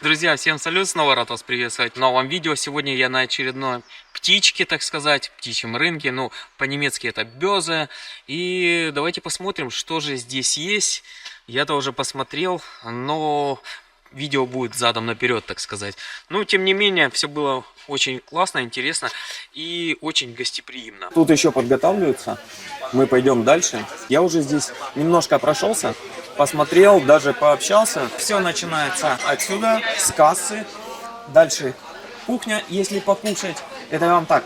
Друзья, всем салют, снова рад вас приветствовать в новом видео. Сегодня я на очередной птичке, так сказать, птичьем рынке. Ну, по-немецки это Börse. И давайте посмотрим, что же здесь есть. Я-то уже посмотрел, но видео будет задом наперед, так сказать. Но, тем не менее, все было очень классно, интересно и очень гостеприимно. Тут еще подготавливаются. Мы пойдем дальше. Я уже здесь немножко прошелся, посмотрел, даже пообщался. Все начинается отсюда, с кассы. Дальше кухня, если покушать. Это я вам так,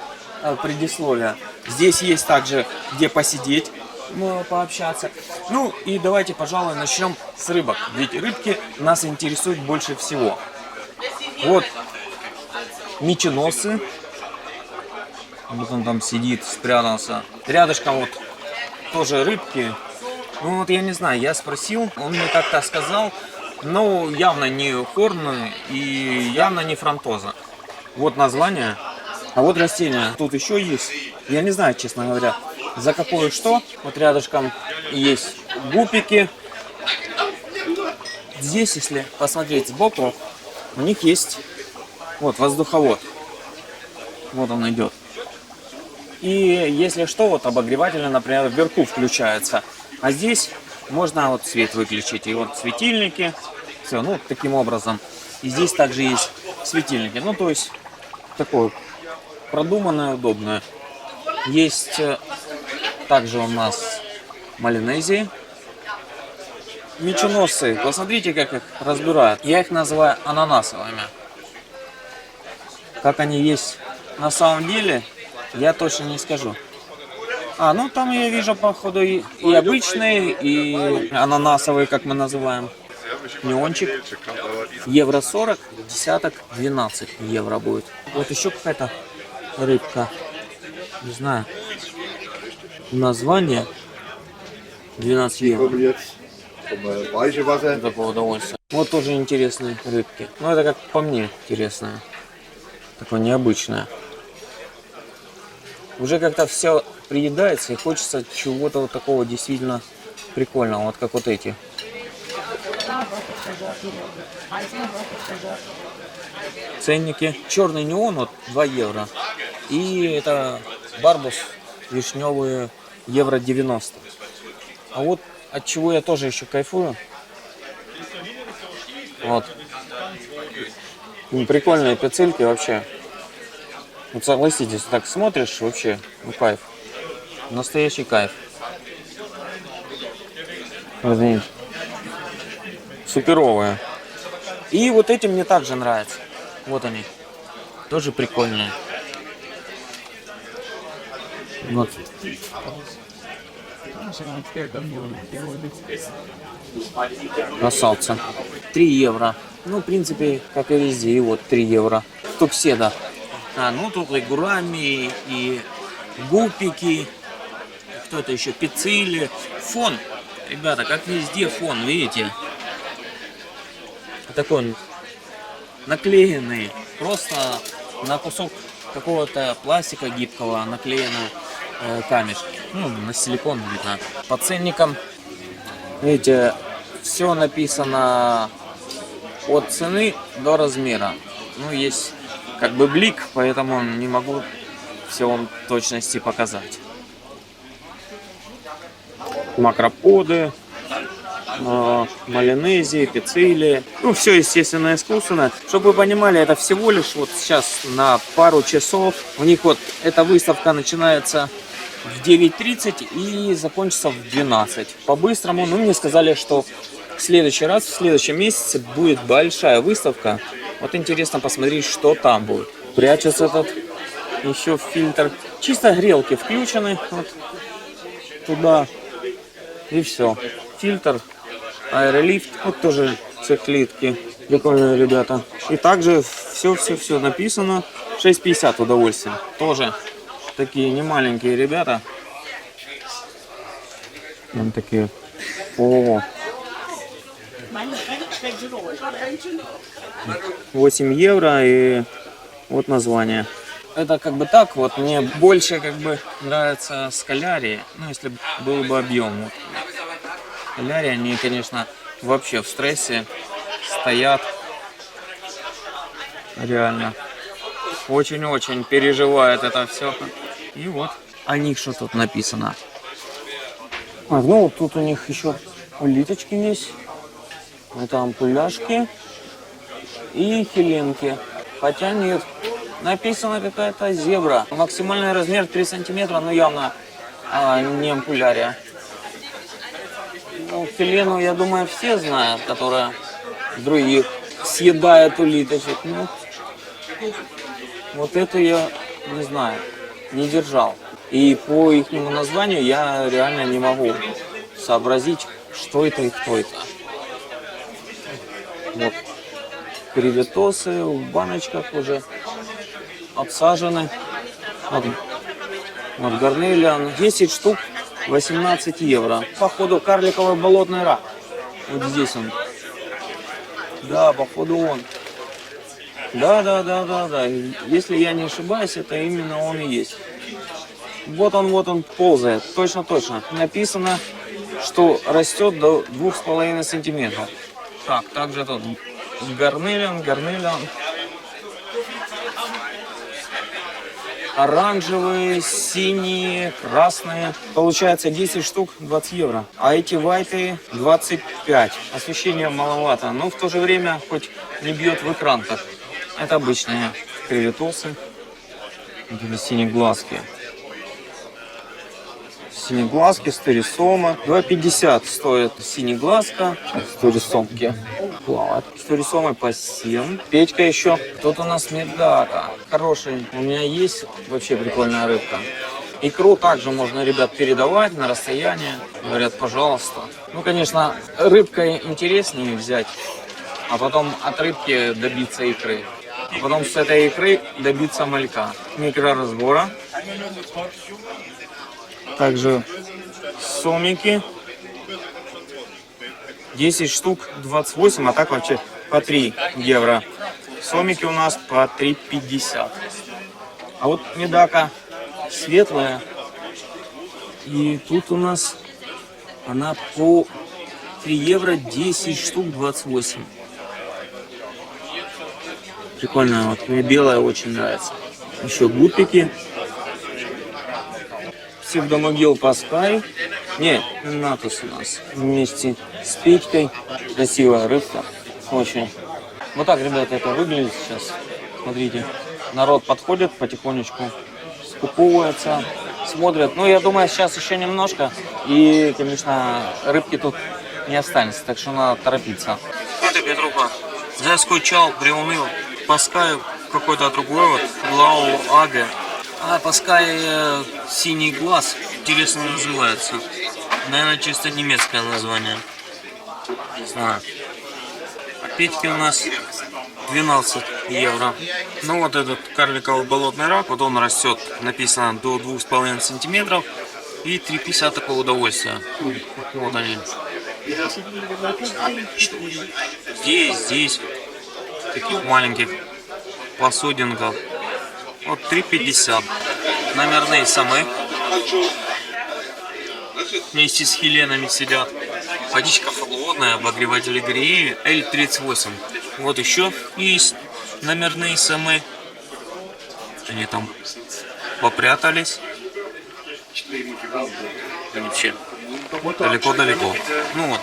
предисловие. Здесь есть также где посидеть, пообщаться. Ну и давайте, пожалуй, начнем с рыбок. Ведь рыбки нас интересуют больше всего. Вот меченосы. Вот он там сидит, спрятался. Рядышком вот тоже рыбки. Ну вот я не знаю, я спросил, он мне как-то сказал, но явно не хорн и явно не фронтоза. Вот название, а вот растения. Тут еще есть, я не знаю, честно говоря, за какое что. Вот рядышком есть гупики. Здесь, если посмотреть сбоку, у них есть вот воздуховод. Вот он идет. И если что, вот обогреватель, например, вверху включается. А здесь можно вот свет выключить. И вот светильники. Все, ну, таким образом. И здесь также есть светильники. Ну, то есть, такое продуманное, удобное. Есть также у нас малинезии. Меченосы. Посмотрите, как их разбирают. Я их называю ананасовыми. Как они есть на самом деле, я точно не скажу. Ну там я вижу, походу, и обычные, и ананасовые, как мы называем. Неончик. Евро 40, десяток 12 евро будет. Вот еще какая-то рыбка. Не знаю. Название 12 евро. Такого удовольствия. Вот тоже интересные рыбки. Ну это как по мне интересное. Такое необычное. Уже как-то все приедается и хочется чего-то вот такого действительно прикольного, вот как вот эти. Ценники. Черный неон вот 2 евро. И это барбус вишневые евро 90. А вот от чего я тоже еще кайфую. Вот. Прикольные пиццельки вообще. Вот согласитесь, так смотришь, вообще, ну кайф. Настоящий кайф. Извините. Суперовые. И вот эти мне также нравятся. Вот они. Тоже прикольные. Вот. Красавцы. 3 евро. Ну, в принципе, как и везде. И вот 3 евро. Тукседа. Ну тут и гурами, и гупики, кто-то еще, пиццили. Фон, ребята, как везде фон, видите? Такой он наклеенный, просто на кусок какого-то пластика гибкого наклеены камешки. Ну, на силикон видно. По ценникам, видите, все написано от цены до размера. Ну, есть как бы блик, поэтому не могу все вам в точности показать. Макроподы, малинезии, пиццили. Ну, все естественно искусственно. Чтобы вы понимали, это всего лишь вот сейчас на пару часов. У них вот эта выставка начинается в 9:30 и закончится в 12. По-быстрому, ну, мне сказали, что в следующий раз, в следующем месяце будет большая выставка. Вот интересно посмотреть, что там будет. Прячется этот еще фильтр. Чисто грелки включены вот туда. И все. Фильтр, аэролифт. Вот тоже цехлитки. Прикольные ребята. И также все написано. 6,50 удовольствие. Тоже такие немаленькие ребята. Там такие. О. 8 евро и вот название. Это как бы так, вот мне больше как бы нравится скалярии, ну если был бы объем. Вот. Скалярии, они, конечно, вообще в стрессе стоят. Реально. Очень-очень переживает это все. И вот о них что тут написано. Ну вот тут у них еще улиточки есть. Это ампуляшки и хеленки. Хотя нет, написано какая-то зебра. Максимальный размер 3 сантиметра, но явно не ампулярия. Ну, хелену, я думаю, все знают, которые других съедают улиточек. Ну, вот это я не знаю, не держал. И по их названию я реально не могу сообразить, что это и кто это. Вот креветосы в баночках уже обсажены. Вот гарнелиан. 10 штук 18 евро. Походу карликовый болотный рак. Вот здесь он. Да, походу он. Да. Если я не ошибаюсь, это именно он и есть. Вот он ползает. Точно. Написано, что растет до 2,5 сантиметров. Так, также тут гарнелиан. Оранжевые, синие, красные. Получается 10 штук 20 евро. А эти вайты 25. Освещения маловато, но в то же время хоть не бьет в экран так. Это обычные креветосы. Это синеглазки. Синеглазки, сторисома. 2,50 стоит синеглазка. Сторисомки плавают. Сторисомы по 7. Печка еще. Тут у нас медака. Хороший. У меня есть вообще прикольная рыбка. Икру также можно, ребят, передавать на расстояние. Говорят, пожалуйста. Ну, конечно, рыбкой интереснее взять, а потом от рыбки добиться икры. А потом с этой икры добиться малька. Микроразбора. Также сомики. 10 штук 28, а так вообще по 3 евро. Сомики у нас по 3,50. А вот медака светлая. И тут у нас она по 3 евро 10 штук 28. Прикольная, вот мне белая очень нравится. Еще гуппики. Псевдомогил Паскай. Не, Натус у нас. Вместе с Петькой. Красивая рыбка. Очень. Вот так, ребята, это выглядит сейчас. Смотрите. Народ подходит потихонечку. Скуповывается. Смотрят. Ну, я думаю, сейчас еще немножко. И, конечно, рыбки тут не останется. Так что надо торопиться. Это Петруха. Заскучал, приуныл. Паскай какой-то другой вот. Глау Аге. А Паскай синий глаз, интересно называется. Наверное, чисто немецкое название. Не знаю. А Петьки у нас 12 евро. Ну вот этот карликовый болотный рак, вот он растет, написано, до 2,5 сантиметров. И 3,50 такого удовольствия. Вот они. Здесь. Таких маленьких посудинков. Вот 3,50. Номерные самы. Вместе с хеленами сидят. Водичка холодная, обогреватели греют. L38. Вот еще есть номерные самы. Они там попрятались. Вообще далеко-далеко. Ну вот.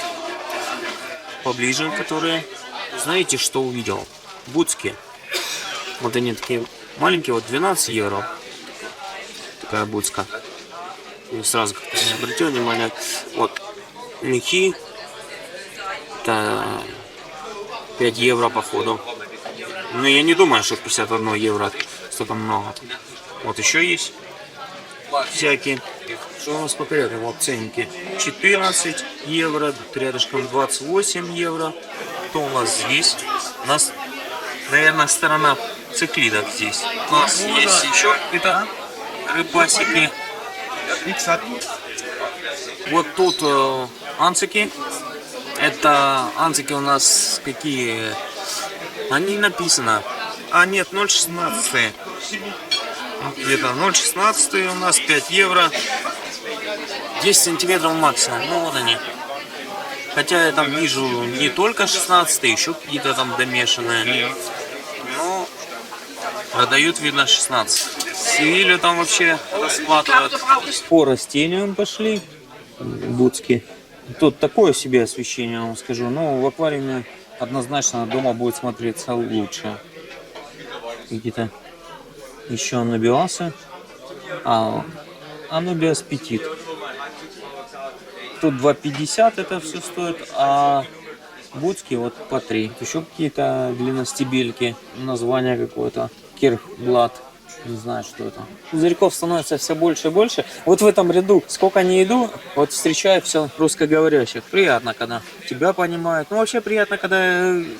Поближе, которые. Знаете, что увидел? Буцки. Вот они такие маленькие, вот 12 евро. Такая буцка. И сразу как-то не обратил внимание. Вот мехи. Это 5 евро походу. Но я не думаю, что 51 евро столько много. Вот еще есть всякие. Что у нас по порядку? Вот ценники. 14 евро. Рядышком 28 евро. Что у нас здесь? У нас, наверное, сторона циклидок здесь. У нас есть еще это рыбасики. Вот тут анцики. Это анцики у нас какие? Они написано. А нет, 0,16. Где-то 0,16 у нас 5 евро. 10 сантиметров максимум. Ну вот они. Хотя я там вижу не только 16, еще какие-то там домешанные. но продают, видно, 16. Севилью там вообще расхватывают. По растениям пошли. Будки. Тут такое себе освещение, я вам скажу. Но в аквариуме однозначно дома будет смотреться лучше. Какие-то еще анубиасы. Анубиас петит. Тут 2,50 это все стоит, а будки вот по 3. Еще какие-то длинностебельки. Название какое-то. Кирхблат. Не знаю, что это. Пузырьков становится все больше и больше. Вот в этом ряду, сколько не иду, вот встречаю все русскоговорящих. Приятно, когда тебя понимают. Ну, вообще приятно, когда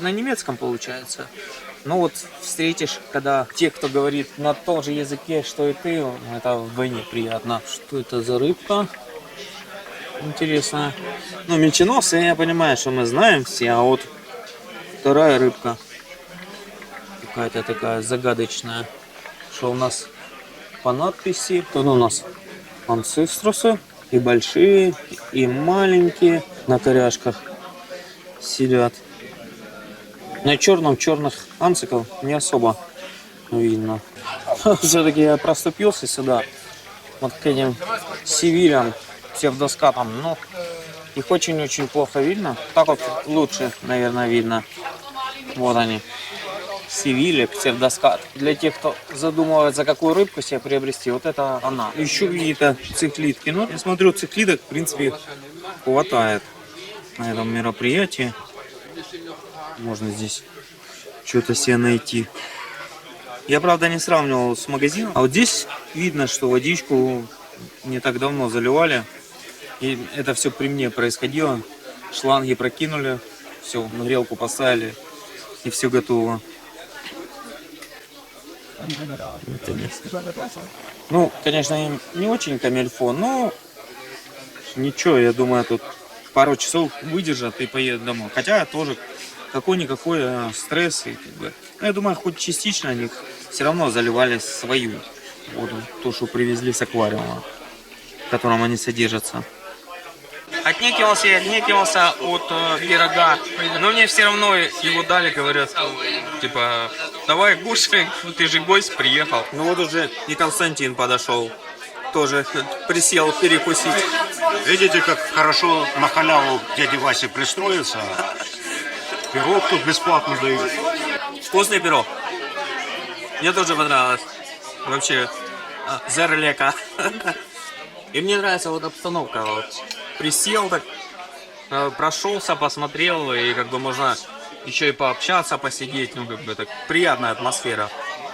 на немецком получается. Ну, вот встретишь, когда те, кто говорит на том же языке, что и ты, это вдвойне приятно. Что это за рыбка? Интересно. Ну, мельченосы, я понимаю, что мы знаем все, а вот вторая рыбка какая-то такая загадочная. Что у нас по надписи? Тут у нас анциструсы. И большие, и маленькие на коряшках сидят. На черных анциков не особо видно. Все-таки я проступился сюда. Вот к этим севилям, псевдоскатам. Но их очень-очень плохо видно. Так вот лучше, наверное, видно. Вот они. Севилия, псевдоскат. Для тех, кто задумывается, какую рыбку себе приобрести, вот это она. Еще какие-то циклидки. Ну, я смотрю, циклидок, в принципе, хватает на этом мероприятии. Можно здесь что-то себе найти. Я, правда, не сравнивал с магазином. А вот здесь видно, что водичку не так давно заливали. И это все при мне происходило. Шланги прокинули, все, на грелку поставили, и все готово. Ну, конечно, не очень камильфо, но ничего, я думаю, тут пару часов выдержат и поедут домой. Хотя тоже какой-никакой стресс. И, как бы, ну, я думаю, хоть частично они все равно заливали свою воду, то, что привезли с аквариума, в котором они содержатся. Отнекивался от пирога, но мне все равно его дали, говорят, типа, давай кушай, ты же гость приехал. Ну вот уже и Константин подошел, тоже присел перекусить. Видите, как хорошо на халяву дяде Васе пристроиться? Пирог тут бесплатно дают. Вкусный пирог. Мне тоже понравилось. Вообще, зерлека. И мне нравится вот обстановка. Вот. Присел так, прошелся, посмотрел, и как бы можно еще и пообщаться, посидеть. Ну, как бы так приятная атмосфера.